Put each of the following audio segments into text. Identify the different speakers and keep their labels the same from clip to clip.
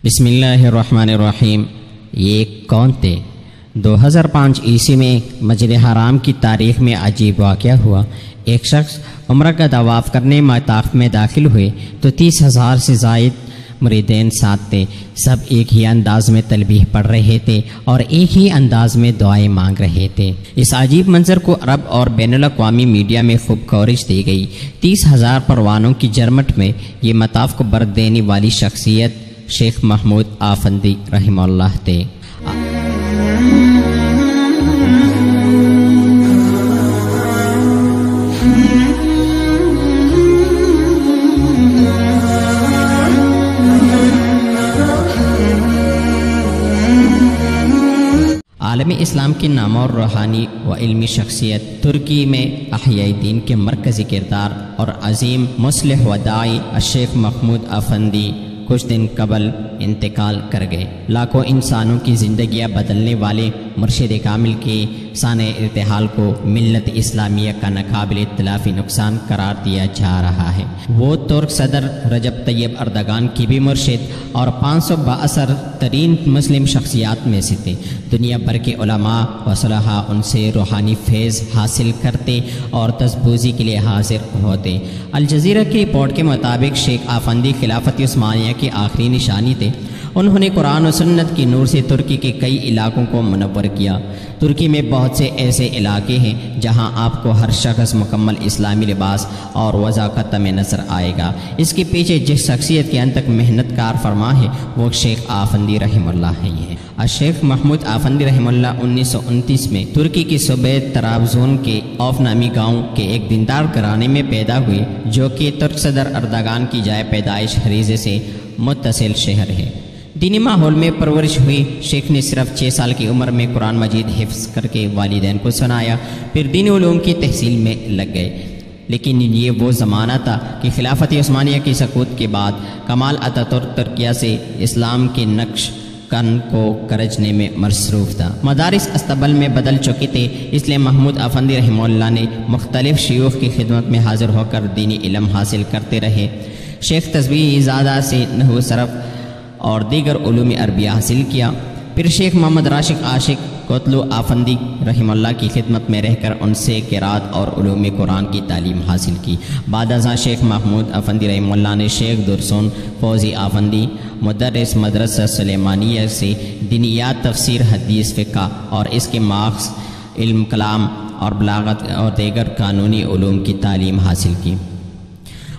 Speaker 1: بسم اللہ الرحمن الرحیم۔ یہ کون تھے؟ 2005 عیسوی میں مسجد حرام کی تاریخ میں عجیب واقعہ ہوا۔ ایک شخص عمرہ کا طواف کرنے مطاف میں داخل ہوئے تو 30,000 سے زائد مریدین ساتھ تھے۔ سب ایک ہی انداز میں تلبیح پڑھ رہے تھے اور ایک ہی انداز میں دعائیں مانگ رہے تھے۔ اس عجیب منظر کو عرب اور بین الاقوامی میڈیا میں خوب کوریج دی گئی۔ 30,000 پروانوں کی جرمٹ میں یہ مطاف کو برت دینے والی شخصیت شیخ محمود آفندی رحمہ اللہ تھے۔ عالم اسلام کی نامہ اور روحانی و علمی شخصیت، ترکی میں احیاء دین کے مرکزی کردار اور عظیم مصلح و داعی الشیخ محمود آفندی کچھ دن قبل انتقال کر گئے۔ لاکھوں انسانوں کی زندگیاں بدلنے والے مرشد کامل کے سانح ارتحال کو ملت اسلامیہ کا ناقابل اطلافی نقصان قرار دیا جا رہا ہے۔ وہ ترک صدر رجب طیب اردگان کی بھی مرشد اور 500 بااثر ترین مسلم شخصیات میں سے تھے۔ دنیا بھر کے علماء و صلحاء ان سے روحانی فیض حاصل کرتے اور تذبوزی کے لیے حاضر ہوتے۔ الجزیرہ کی رپورٹ کے مطابق شیخ آفندی خلافت عثمانیہ کی آخری نشانی تھے۔ انہوں نے قرآن و سنت کی نور سے ترکی کے کئی علاقوں کو منور کیا۔ ترکی میں بہت سے ایسے علاقے ہیں جہاں آپ کو ہر شخص مکمل اسلامی لباس اور وضاقت میں نظر آئے گا۔ اس کے پیچھے جس شخصیت کے ان تک محنت کار فرما ہے وہ شیخ آفندی رحمہ اللہ ہی ہے۔ الشیخ محمود آفندی رحمہ اللہ 1929 میں ترکی کی صوبہ طرابزون کے اوف نامی گاؤں کے ایک دیندار گھرانے میں پیدا ہوئے، جو کہ ترک صدر اردگان کی جائے پیدائش حریزے سے متصل شہر ہے۔ دینی ماحول میں پرورش ہوئی۔ شیخ نے صرف 6 سال کی عمر میں قرآن مجید حفظ کر کے والدین کو سنایا، پھر دینی علوم کی تحصیل میں لگ گئے۔ لیکن یہ وہ زمانہ تھا کہ خلافت عثمانیہ کی سقوط کے بعد کمال اتاتورک ترکیہ سے اسلام کے نقش قدم کو کرجنے میں مصروف تھا۔ مدارس استبل میں بدل چکے تھے، اس لیے محمود آفندی رحمہ اللہ نے مختلف شیوخ کی خدمت میں حاضر ہو کر دینی علم حاصل کرتے رہے۔ شیخ تسبیح زادہ سے نحو صرف اور دیگر علوم عربیہ حاصل کیا۔ پھر شیخ محمد راشد عاشق کوتلو آفندی رحمہ اللہ کی خدمت میں رہ کر ان سے قرات اور علوم قرآن کی تعلیم حاصل کی۔ بعد ازاں شیخ محمود آفندی رحمہ اللہ نے شیخ درسون فوزی آفندی مدرس مدرسہ سلیمانیہ سے دینیات، تفسیر، حدیث، فقہ اور اس کے ماخذ علم کلام اور بلاغت اور دیگر قانونی علوم کی تعلیم حاصل کی۔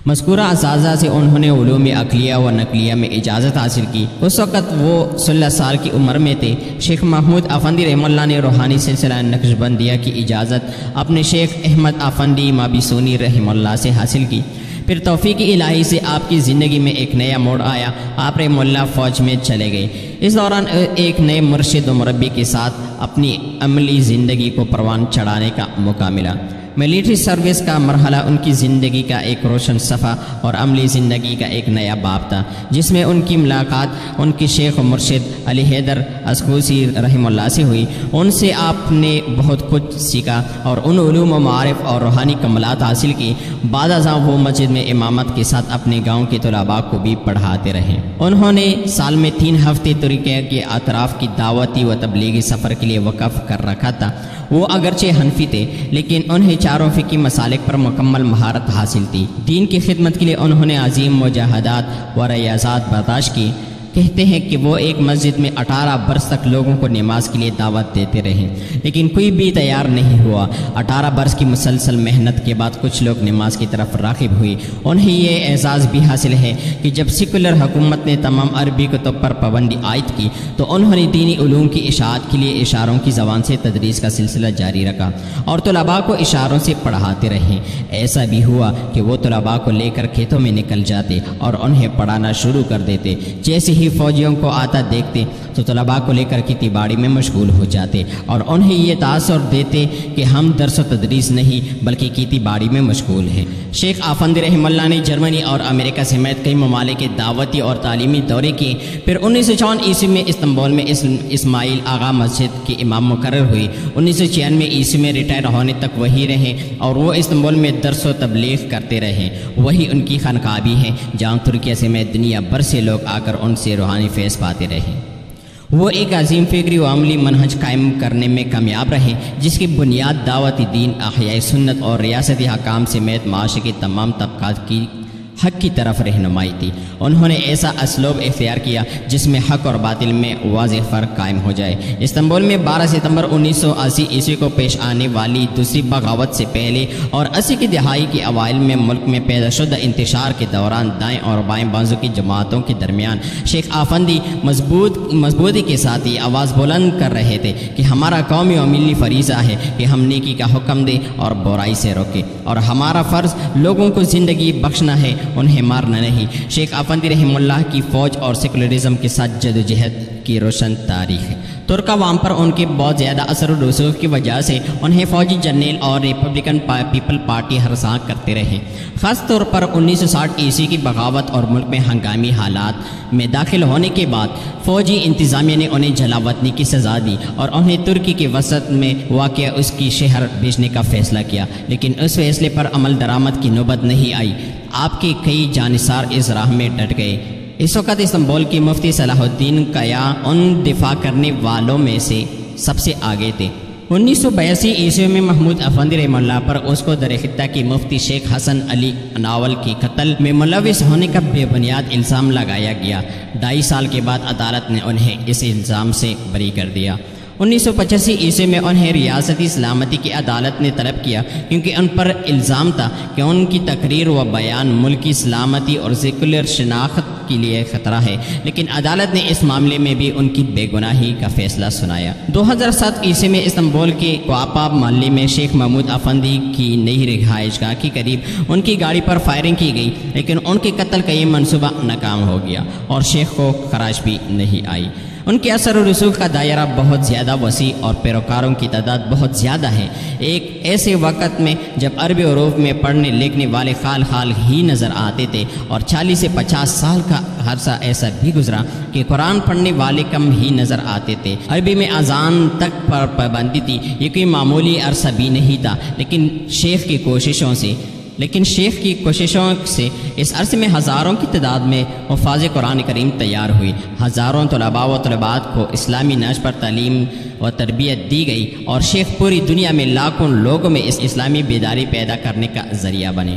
Speaker 1: مذکورہ اساتذہ سے انہوں نے علوم عقلیہ و نقلیہ میں اجازت حاصل کی۔ اس وقت وہ 16 سال کی عمر میں تھے۔ شیخ محمود آفندی رحمہ اللہ نے روحانی سلسلہ نقش بندیہ کی اجازت اپنے شیخ احمد آفندی مابیسونی رحمہ اللہ سے حاصل کی۔ پھر توفیق الہی سے آپ کی زندگی میں ایک نیا موڑ آیا۔ آپ رحمہ اللہ فوج میں چلے گئے۔ اس دوران ایک نئے مرشد و مربی کے ساتھ اپنی عملی زندگی کو پروان چڑھانے کا موقع ملا۔ ملٹری سروس کا مرحلہ ان کی زندگی کا ایک روشن صفحہ اور عملی زندگی کا ایک نیا باب تھا، جس میں ان کی ملاقات ان کی شیخ و مرشد علی حیدر اسکوسی رحمہ اللہ سے ہوئی۔ ان سے آپ نے بہت کچھ سیکھا اور ان علوم و معارف اور روحانی کمالات حاصل کی۔ بعد ازاں وہ مسجد میں امامت کے ساتھ اپنے گاؤں کے طلباء کو بھی پڑھاتے رہے۔ انہوں نے سال میں 3 ہفتے ترکیہ کے اطراف کی دعوتی و تبلیغی سفر کے لیے وقف کر رکھا تھا۔ وہ اگرچہ حنفی تھے لیکن انہیں چاروں فقہی مسالک پر مکمل مہارت حاصل تھی۔ دین کی خدمت کے لیے انہوں نے عظیم مجاہدات و ریاضات برداشت کی۔ کہتے ہیں کہ وہ ایک مسجد میں 18 برس تک لوگوں کو نماز کے لیے دعوت دیتے رہے، لیکن کوئی بھی تیار نہیں ہوا۔ 18 برس کی مسلسل محنت کے بعد کچھ لوگ نماز کی طرف راغب ہوئی۔ انہیں یہ اعزاز بھی حاصل ہے کہ جب سیکولر حکومت نے تمام عربی کتب پر پابندی عائد کی تو انہوں نے دینی علوم کی اشاعت کے لیے اشاروں کی زبان سے تدریس کا سلسلہ جاری رکھا اور طلباء کو اشاروں سے پڑھاتے رہے۔ ایسا بھی ہوا کہ وہ طلباء کو لے کر کھیتوں میں نکل جاتے اور انہیں پڑھانا شروع کر دیتے۔ جیسے ہی فوجیوں کو آتا دیکھتے تو طلباء کو لے کر کھیتی باڑی میں مشغول ہو جاتے اور انہیں یہ تاثر دیتے کہ ہم درس و تدریس نہیں بلکہ کھیتی باڑی میں مشغول ہیں۔ شیخ آفندی رحمہ اللہ نے جرمنی اور امریکہ سمیت کئی ممالک کے دعوتی اور تعلیمی دورے کیے۔ پھر 1954 عیسوی میں استنبول میں اسماعیل آغا مسجد کے امام مقرر ہوئی۔ 1996 عیسوی میں ریٹائر ہونے تک وہی رہے اور وہ استنبول میں درس و تبلیغ کرتے رہے۔ وہی ان کی خانقاہ بھی ہے جہاں ترکیہ سمیت دنیا بھر سے لوگ آ کر ان سے سے روحانی فیض پاتے رہے۔ وہ ایک عظیم فکری و عملی منہج قائم کرنے میں کامیاب رہے جس کی بنیاد دعوت دین، احیاء سنت اور ریاستی حکام سمیت معاشرے کے تمام طبقات کی حق کی طرف رہنمائی تھی۔ انہوں نے ایسا اسلوب اختیار کیا جس میں حق اور باطل میں واضح فرق قائم ہو جائے۔ استنبول میں 12 ستمبر 1980 عیسوی کو پیش آنے والی دوسری بغاوت سے پہلے اور 80 کی دہائی کے اوائل میں ملک میں پیدا شدہ انتشار کے دوران دائیں اور بائیں بازو کی جماعتوں کے درمیان شیخ آفندی مضبوطی کے ساتھ یہ آواز بلند کر رہے تھے کہ ہمارا قومی و ملی فریضہ ہے کہ ہم نیکی کا حکم دیں اور برائی سے روکیں، اور ہمارا فرض لوگوں کو زندگی بخشنا ہے، انہیں مارنا نہیں۔ شیخ آفندی رحمہ اللہ کی فوج اور سیکولرزم کے ساتھ جدوجہد کی روشن تاریخ ہے۔ ترک عوام پر ان کے بہت زیادہ اثر و رسوخ کی وجہ سے انہیں فوجی جرنیل اور ریپبلکن پیپل پارٹی ہراساں کرتے رہے۔ خاص طور پر 1960 عیسوی کی بغاوت اور ملک میں ہنگامی حالات میں داخل ہونے کے بعد فوجی انتظامیہ نے انہیں جلا وطنی کی سزا دی اور انہیں ترکی کے وسط میں واقع اس کی شہر بھیجنے کا فیصلہ کیا، لیکن اس فیصلے پر عمل درآمد کی نوبت نہیں آئی۔ آپ کے کئی جانصار اس راہ میں ڈٹ گئے۔ اس وقت استنبول کی مفتی صلاح الدین قیا ان دفاع کرنے والوں میں سے سب سے آگے تھے۔ 1982 عیسوی میں محمود افندی رحمہ اللہ پر اس کو در خطہ کی مفتی شیخ حسن علی ناول کے قتل میں ملوث ہونے کا بے بنیاد الزام لگایا گیا۔ 2.5 سال کے بعد عدالت نے انہیں اس الزام سے بری کر دیا۔ 1985 عیسوی میں انہیں ریاستی سلامتی کی عدالت نے طلب کیا کیونکہ ان پر الزام تھا کہ ان کی تقریر و بیان ملکی سلامتی اور سیکولر شناخت کے لیے خطرہ ہے، لیکن عدالت نے اس معاملے میں بھی ان کی بے گناہی کا فیصلہ سنایا۔ 2007 عیسوی میں استنبول کے کوآپا محلے میں شیخ محمود افندی کی نئی رہائش گاہ کے قریب ان کی گاڑی پر فائرنگ کی گئی، لیکن ان کے قتل کا یہ منصوبہ ناکام ہو گیا اور شیخ کو خراش بھی نہیں آئی۔ ان کے اثر و رسوخ کا دائرہ بہت زیادہ وسیع اور پیروکاروں کی تعداد بہت زیادہ ہے۔ ایک ایسے وقت میں جب عربی عروف میں پڑھنے لکھنے والے خال خال ہی نظر آتے تھے اور 40 سے 50 سال کا عرصہ ایسا بھی گزرا کہ قرآن پڑھنے والے کم ہی نظر آتے تھے۔ عربی میں اذان تک پر پابندی تھی، یہ کوئی معمولی عرصہ بھی نہیں تھا، لیکن شیخ کی کوششوں سے اس عرصے میں ہزاروں کی تعداد میں حفاظ قرآن کریم تیار ہوئی، ہزاروں طلباء و طلبات کو اسلامی نہج پر تعلیم و تربیت دی گئی اور شیخ پوری دنیا میں لاکھوں لوگوں میں اسلامی بیداری پیدا کرنے کا ذریعہ بنے۔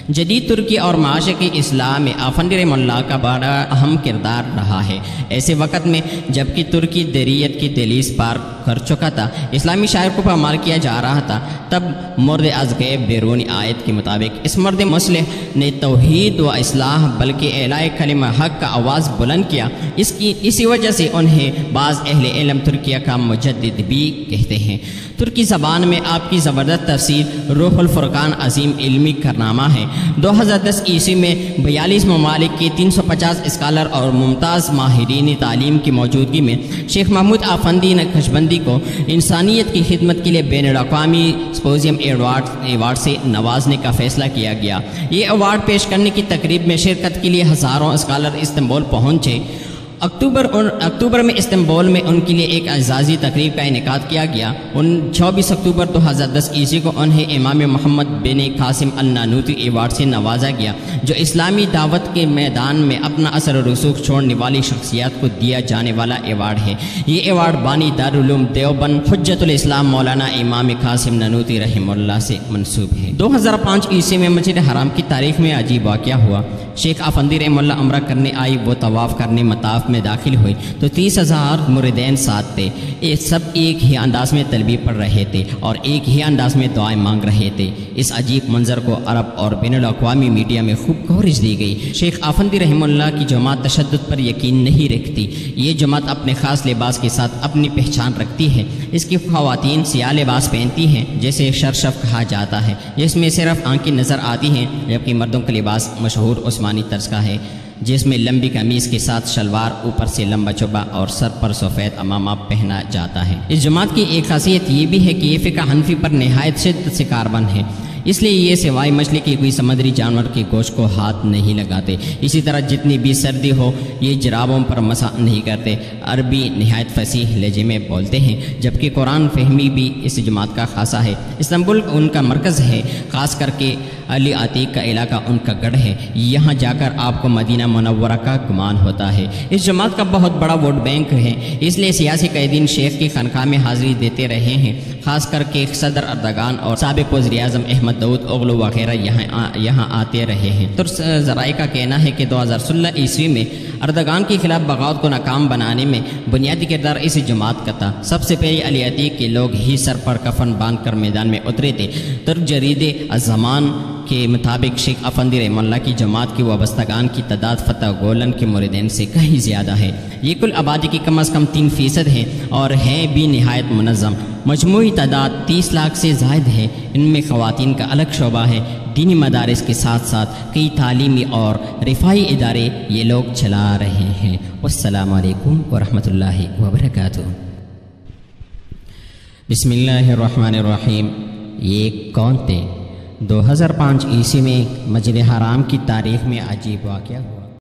Speaker 1: جدید ترکی اور معاشرے کی اصلاح میں آفندی رحمہ اللہ کا بڑا اہم کردار رہا ہے۔ ایسے وقت میں جبکہ ترکی دیریت کی دہلیز پار کر چکا تھا، اسلامی شاعر کو پامال کیا جا رہا تھا، تب مرد از غیب بیرونی آیت کے مطابق اس مرد مصلح نے توحید و اصلاح بلکہ اعلاء کلمہ حق کا آواز بلند کیا۔ اسی وجہ سے انہیں بعض اہل علم ترکیہ کا مجدد بھی کہتے ہیں۔ ترکی زبان میں آپ کی زبردست تفسیر روح الفرقان عظیم علمی کارنامہ ہے۔ 2010 عیسوی میں 42 ممالک کے 350 اسکالر اور ممتاز ماہرین تعلیم کی موجودگی میں شیخ محمود آفندی نقشبندی کو انسانیت کی خدمت کے لیے بین الاقوامی سمپوزیم ایوارڈ سے نوازنے کا فیصلہ کیا گیا۔ یہ ایوارڈ پیش کرنے کی تقریب میں شرکت کے لیے ہزاروں اسکالر استنبول پہنچے۔ اکتوبر میں استنبول میں ان کے لیے ایک اعزازی تقریب کا انعقاد کیا گیا۔ 24 اکتوبر 2010 عیسوی کو انہیں امام محمد بن قاسم النانوتی ایوارڈ سے نوازا گیا، جو اسلامی دعوت کے میدان میں اپنا اثر و رسوخ چھوڑنے والی شخصیات کو دیا جانے والا ایوارڈ ہے۔ یہ ایوارڈ بانی دارالعلوم دیوبند حجت الاسلام مولانا امام قاسم نانوتی رحمہ اللہ سے منسوب ہے۔ 2005 عیسوی میں مسجد حرام کی تاریخ میں عجیب واقعہ ہوا۔ شیخ آفندی رحمہ اللہ عمرہ کرنے آئی، وہ طواف کرنے مطاف میں داخل ہوئی تو 30,000 مریدین ساتھ تھے۔ سب ایک ہی انداز میں تلبیہ پڑھ رہے تھے اور ایک ہی انداز میں دعائیں مانگ رہے تھے۔ اس عجیب منظر کو عرب اور بین الاقوامی میڈیا میں خوب کوریج دی گئی۔ شیخ آفندی رحمہ اللہ کی جماعت تشدد پر یقین نہیں رکھتی۔ یہ جماعت اپنے خاص لباس کے ساتھ اپنی پہچان رکھتی ہے۔ اس کی خواتین سیاہ لباس پہنتی ہیں جسے شرشف کہا جاتا ہے، جس میں صرف آنکھیں نظر آتی ہیں، جبکہ مردوں کا لباس مشہور عثمانی طرز کا ہے، جس میں لمبی قمیض کے ساتھ شلوار، اوپر سے لمبا چوبا اور سر پر سفید امامہ پہنا جاتا ہے۔ اس جماعت کی ایک خاصیت یہ بھی ہے کہ یہ فقہ حنفی پر نہایت شدت سے کاربن ہے۔ اس لیے یہ سوائے مچھلی کی کوئی سمندری جانور کے گوشت کو ہاتھ نہیں لگاتے۔ اسی طرح جتنی بھی سردی ہو یہ جرابوں پر مسح نہیں کرتے۔ عربی نہایت فصیح لہجے میں بولتے ہیں، جبکہ قرآن فہمی بھی اس جماعت کا خاصہ ہے۔ استنبول ان کا مرکز ہے، خاص کر کے علی عتیق کا علاقہ ان کا گڑھ ہے۔ یہاں جا کر آپ کو مدینہ منورہ کا گمان ہوتا ہے۔ اس جماعت کا بہت بڑا ووٹ بینک ہے، اس لیے سیاسی قائدین شیخ کی خانقاہ میں حاضری دیتے رہے ہیں، خاص کر کے صدر اردگان اور سابق وزیر اعظم احمد داؤد اوغلو وغیرہ یہاں آتے رہے ہیں۔ تو ذرائع کا کہنا ہے کہ 2016 عیسوی میں اردگان کے خلاف بغاوت کو ناکام بنانے میں بنیادی کردار اس جماعت کا تھا۔ سب سے پہلے علی عتیق کے لوگ ہی سر پر کفن باندھ کر میدان میں اترے تھے۔ ترک جریدے الزمان کے مطابق شیخ افندی رحمہ اللہ کی جماعت کے وابستگان کی تعداد فتح گولن کے موردین سے کہیں زیادہ ہے۔ یہ کل آبادی کی کم از کم 3% ہے اور ہیں بھی نہایت منظم۔ مجموعی تعداد 30 لاکھ سے زائد ہے۔ ان میں خواتین کا الگ شعبہ ہے۔ دینی مدارس کے ساتھ ساتھ کئی تعلیمی اور رفاہی ادارے یہ لوگ چلا رہے ہیں۔ والسلام علیکم ورحمۃ اللہ وبرکاتہ۔ بسم اللہ الرحمن الرحیم۔ یہ کون تھے؟ 2005 عیسوی میں مسجد حرام کی تاریخ میں عجیب واقعہ ہوا۔